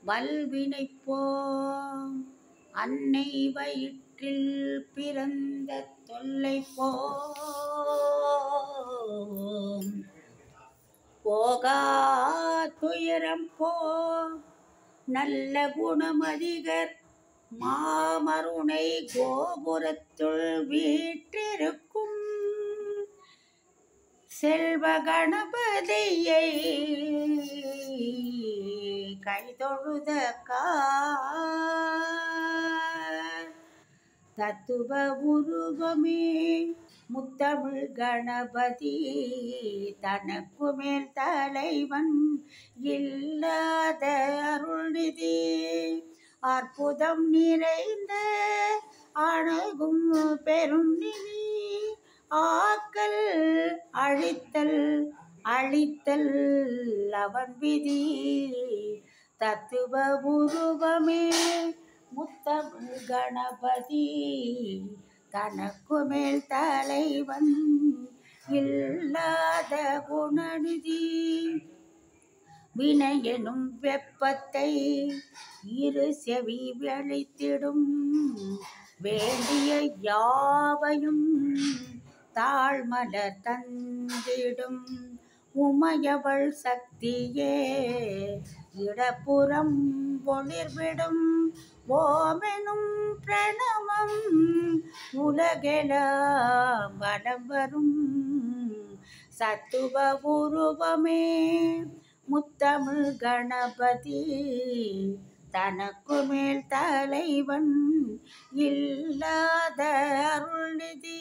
வல்வினை போம் அன்னை வயிற்றில் பிறந்த தொல்லை போம் போகா துயரம் போம் நல்ல குணமதிகர் மாமருணை கோபுரத்துள் வீற்றிருக்கும் செல்வ கணபதியை கைதொழுத தத்துவ உருவமே முத்தமிழ் கணபதி தனக்கு மேல் தலைவன் இல்லாத அருள்நிதி அற்புதம் நிறைந்த அழகும் பெரும் நிதி ஆக்கல் அழித்தல் அழித்தல் அவன் விதி தத்துவ உருவமே முத்தமிழ் கணபதி தனக்கு மேல் தலைவன் இல்லாத குணநிதி வினை எனும் வெப்பத்தை இரு செவி வெளித்திடும் வேண்டிய யாவையும் தாழ்மலர் தந்திடும் உமையவள் சக்தியே இடப்புறம் ஒளிர்விடும் ஓமெனும் பிரணவம் உலகெல்லாம் வலம் வரும் சத்துவ உருவமே முத்தமிழ் கணபதி தனக்கு மேல் தலைவன் இல்லாத அருள்நிதி.